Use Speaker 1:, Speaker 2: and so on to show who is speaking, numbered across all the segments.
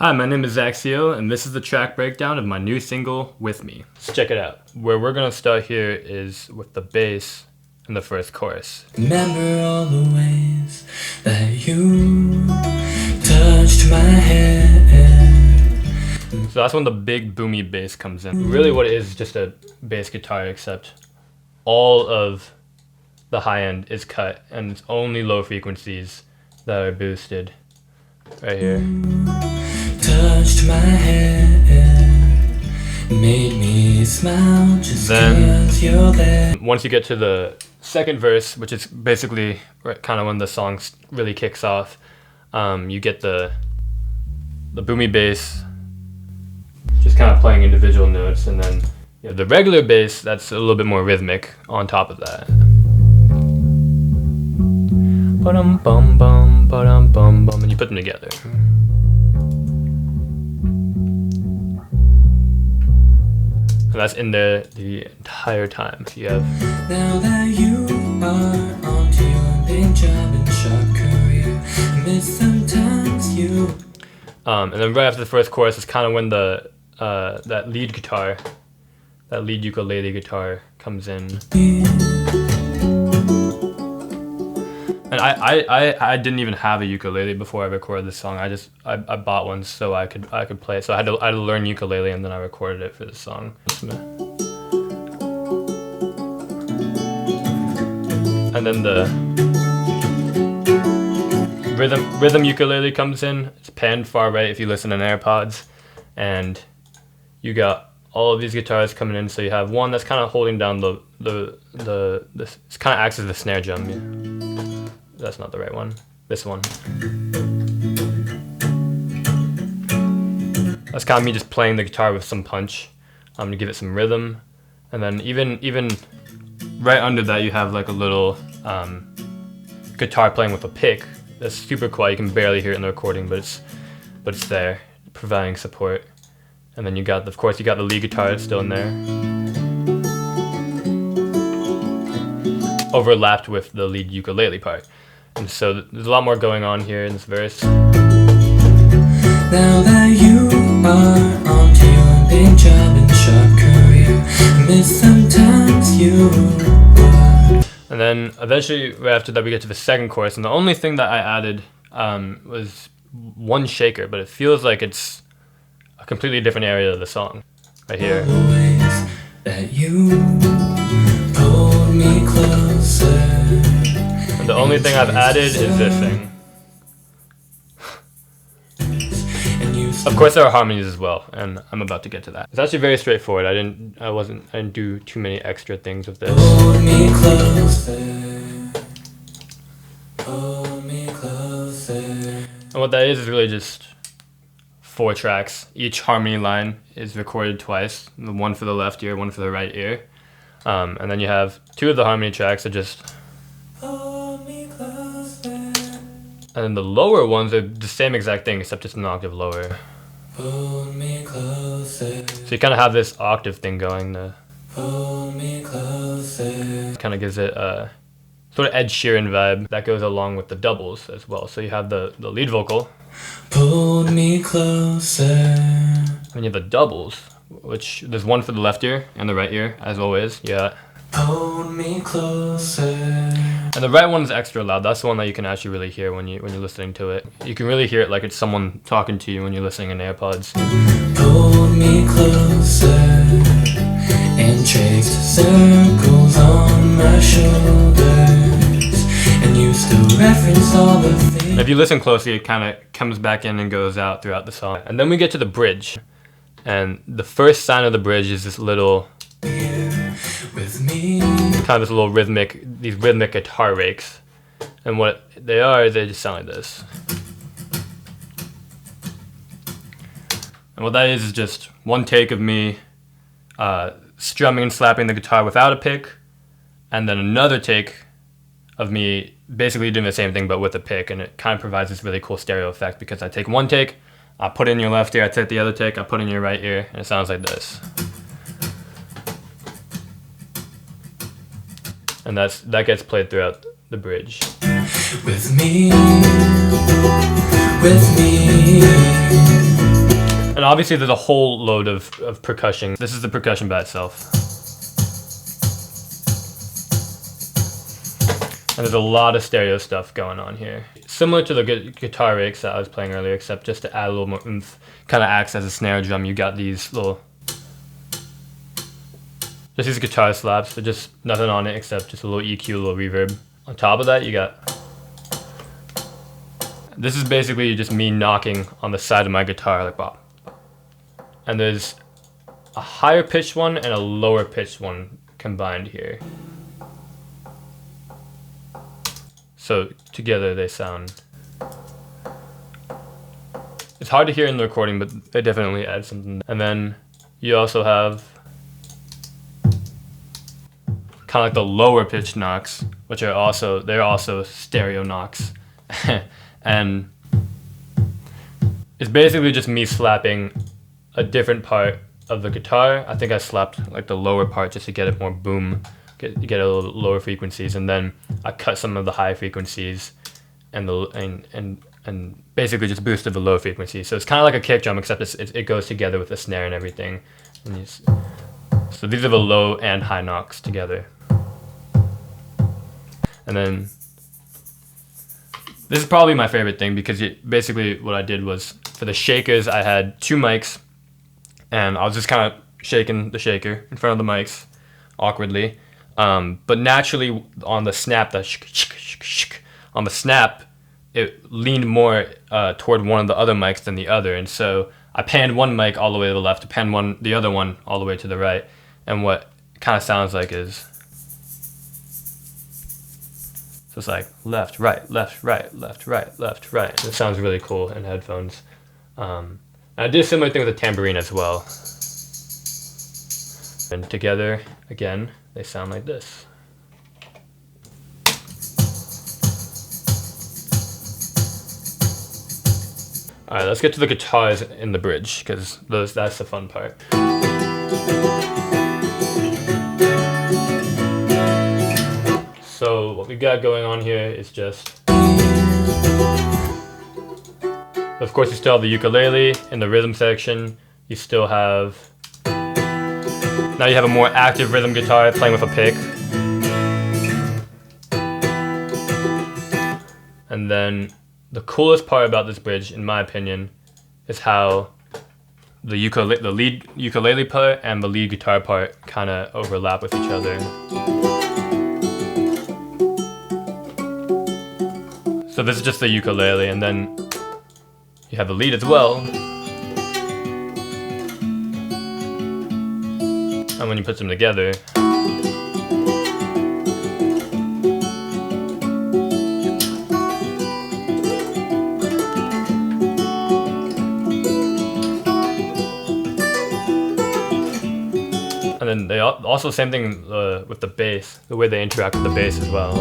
Speaker 1: Hi, my name is Zaxio, and this is the track breakdown of my new single, With Me. Let's check it out. Where we're gonna start here is with the bass in the first chorus.
Speaker 2: Remember all the ways that you touched my head.
Speaker 1: So that's when the big boomy bass comes in. Really what it is just a bass guitar, except all of the high end is cut, and it's only low frequencies that are boosted right here.
Speaker 2: Touched my head, made me smile just cause you're there.
Speaker 1: Once you get to the second verse, which is basically kind of when the song really kicks off, you get the boomy bass just kind of playing individual notes, and then you have the regular bass that's a little bit more rhythmic on top of that. Ba-dum bum bum, ba-dum bum bum, and you put them together. And that's in there the entire time. So you have.
Speaker 2: Now that you are onto your big job and sharp career, I miss sometimes you.
Speaker 1: And then right after the first chorus is kind of when the that lead guitar, that lead ukulele guitar comes in. And I didn't even have a ukulele before I recorded this song. I bought one so I could play it. So I had to learn ukulele, and then I recorded it for this song. And then the rhythm ukulele comes in. It's panned far right if you listen in AirPods, and you got all of these guitars coming in. So you have one that's kind of holding down the it kind of acts as the snare drum. Yeah. That's not the right one. This one. That's kind of me just playing the guitar with some punch to give it some rhythm. And then even right under that you have like a little guitar playing with a pick. That's super quiet. You can barely hear it in the recording, but it's there, providing support. And then you got the lead guitar still in there, overlapped with the lead ukulele part. And so there's a lot more going on here in this verse.
Speaker 2: Now that you are onto your big job and sharp career, I miss sometimes you are.
Speaker 1: And then eventually, right after that, we get to the second chorus, and the only thing that I added was one shaker, but it feels like it's a completely different area of the song, right here.
Speaker 2: All the ways that you pulled me closer.
Speaker 1: And the only thing I've added is this thing. Of course, there are harmonies as well, and I'm about to get to that. It's actually very straightforward. I didn't do too many extra things with this.
Speaker 2: Hold me closer. Hold me closer.
Speaker 1: And what that is really just 4 tracks. Each harmony line is recorded twice. The one for the left ear, one for the right ear. And then you have 2 of the harmony tracks are just. And then the lower ones are the same exact thing, except it's an octave lower.
Speaker 2: Hold me closer.
Speaker 1: So you kind of have this octave thing going.
Speaker 2: Hold me closer.
Speaker 1: Kind of gives it a sort of Ed Sheeran vibe that goes along with the doubles as well. So you have the lead vocal.
Speaker 2: Pulled me closer.
Speaker 1: And you have the doubles, which there's one for the left ear and the right ear, as always. Yeah.
Speaker 2: Hold me closer.
Speaker 1: And the right one's extra loud. That's the one that you can actually really hear when you're listening to it. You can really hear it like it's someone talking to you when you're listening in AirPods.
Speaker 2: Hold me closer and traced circles on my shoulders, and you still reference all the things.
Speaker 1: And if you listen closely, it kind of comes back in and goes out throughout the song. And then we get to the bridge. And the first sign of the bridge is this little
Speaker 2: with me.
Speaker 1: Kind of this little these rhythmic guitar rakes. And what they are, they just sound like this. And what that is just one take of me strumming and slapping the guitar without a pick, and then another take of me basically doing the same thing but with a pick, and it kind of provides this really cool stereo effect because I take one take, I put it in your left ear, I take the other take, I put it in your right ear, and it sounds like this. And that gets played throughout the bridge.
Speaker 2: With me, with me.
Speaker 1: And obviously there's a whole load of percussion. This is the percussion by itself. And there's a lot of stereo stuff going on here. Similar to the guitar rigs that I was playing earlier, except just to add a little more oomph, kind of acts as a snare drum. You got these little, just these guitar slaps. They're just nothing on it except just a little EQ, a little reverb. On top of that, you got, this is basically just me knocking on the side of my guitar, like bop. And there's a higher pitched one and a lower pitched one combined here. So together they sound, it's hard to hear in the recording, but they definitely add something. And then you also have kind of like the lower pitched knocks, which are also, they're also stereo knocks. And it's basically just me slapping a different part of the guitar. I think I slapped like the lower part just to get it more boom, get a little lower frequencies, and then I cut some of the high frequencies and basically just boosted the low frequencies. So it's kind of like a kick drum, except it goes together with the snare and everything. And so these are the low and high knocks together. And then this is probably my favorite thing, because basically what I did was, for the shakers, I had 2 mics, and I was just kind of shaking the shaker in front of the mics awkwardly. But naturally on the snap, on the snap, it leaned more toward one of the other mics than the other. And so I panned one mic all the way to the left, panned the other one all the way to the right. And what it kind of sounds like is, so it's like left, right, left, right, left, right, left, right. It sounds really cool in headphones. And I did a similar thing with the tambourine as well. And together, again, they sound like this. All right, let's get to the guitars in the bridge, because that's the fun part. So what we got going on here is just, of course you still have the ukulele in the rhythm section. You still have, now you have a more active rhythm guitar playing with a pick. And then the coolest part about this bridge, in my opinion, is how the lead ukulele part and the lead guitar part kind of overlap with each other. So this is just the ukulele, and then you have the lead as well. And when you put them together, and then they also, same thing with the bass, the way they interact with the bass as well.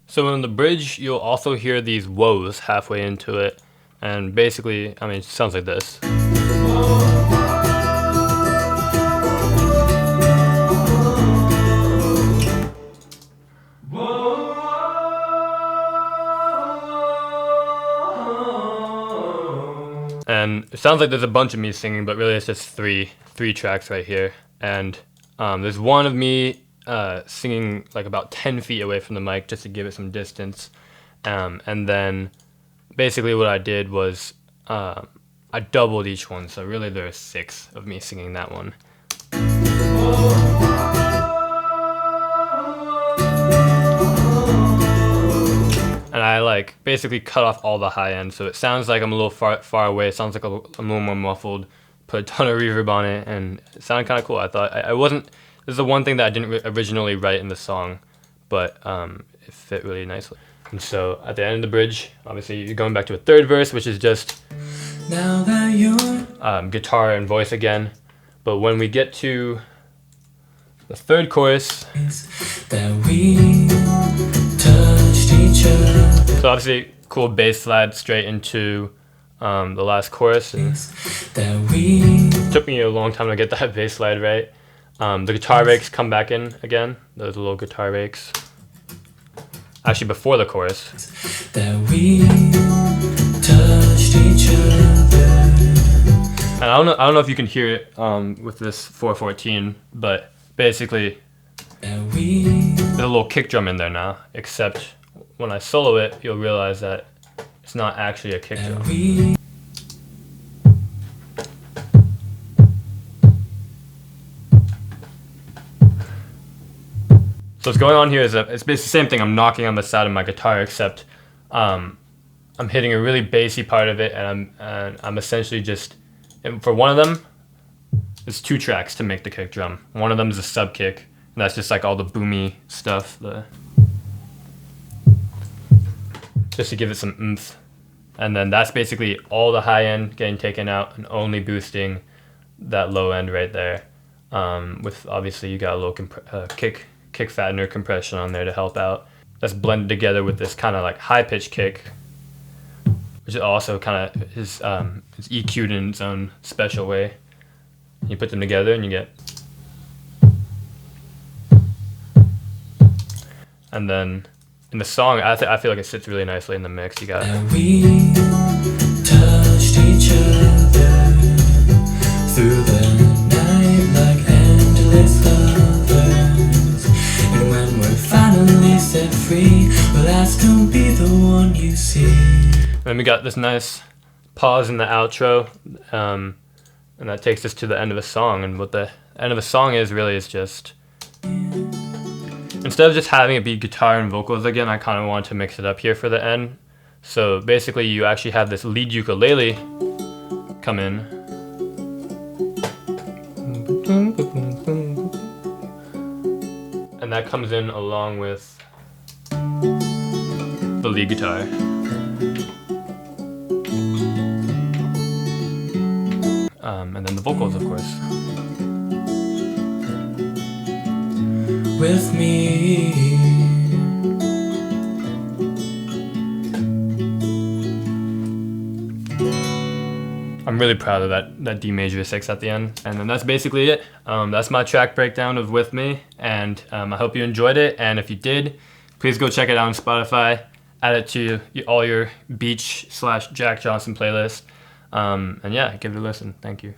Speaker 1: So in the bridge, you'll also hear these woes halfway into it, and basically, I mean, it sounds like this. And it sounds like there's a bunch of me singing, but really it's just three tracks right here. And there's one of me singing like about 10 feet away from the mic just to give it some distance. And then basically what I did was I doubled each one. So really there are 6 of me singing that one. And I like basically cut off all the high end, so it sounds like I'm a little far away. It sounds like I'm a little more muffled. Put a ton of reverb on it, and it sounded kind of cool. I thought I wasn't. This is the one thing that I didn't originally write in the song, but it fit really nicely. And so at the end of the bridge, obviously you're going back to a third verse, which is just
Speaker 2: Now that you're
Speaker 1: guitar and voice again. But when we get to the third chorus,
Speaker 2: that we touched each other.
Speaker 1: So obviously, cool bass slide straight into the last chorus. And
Speaker 2: That we
Speaker 1: it took me a long time to get that bass slide right. The guitar breaks come back in again. Those little guitar breaks. Actually, before the chorus.
Speaker 2: That we touched each other.
Speaker 1: And I don't know if you can hear it with this 414, but basically
Speaker 2: That we
Speaker 1: there's a little kick drum in there now. Except when I solo it, you'll realize that it's not actually a kick drum.
Speaker 2: we
Speaker 1: So what's going on here is it's basically the same thing. I'm knocking on the side of my guitar, except I'm hitting a really bassy part of it, and I'm essentially just, and for one of them, there's 2 tracks to make the kick drum. One of them is a sub kick, and that's just like all the boomy stuff, just to give it some oomph. And then that's basically all the high end getting taken out and only boosting that low end right there. With obviously you got a little kick fattener compression on there to help out. That's blended together with this kind of like high pitch kick, which is also kind of is EQ'd in its own special way. You put them together and you get. And then in the song, I feel like it sits really nicely in the mix. You got.
Speaker 2: that we touched each other through the night like endless lovers. And when we're finally set free, well, I'll still be the one you see.
Speaker 1: Then we got this nice pause in the outro, and that takes us to the end of a song. And what the end of a song is really is just, instead of just having it be guitar and vocals again, I kind of wanted to mix it up here for the end. So basically you actually have this lead ukulele come in. And that comes in along with the lead guitar. And then the vocals, of course.
Speaker 2: With me,
Speaker 1: I'm really proud of that D major 6 at the end. And then that's basically it. That's my track breakdown of With Me. And I hope you enjoyed it. And if you did, please go check it out on Spotify. Add it to all your Beach / Jack Johnson playlist. And yeah, give it a listen. Thank you.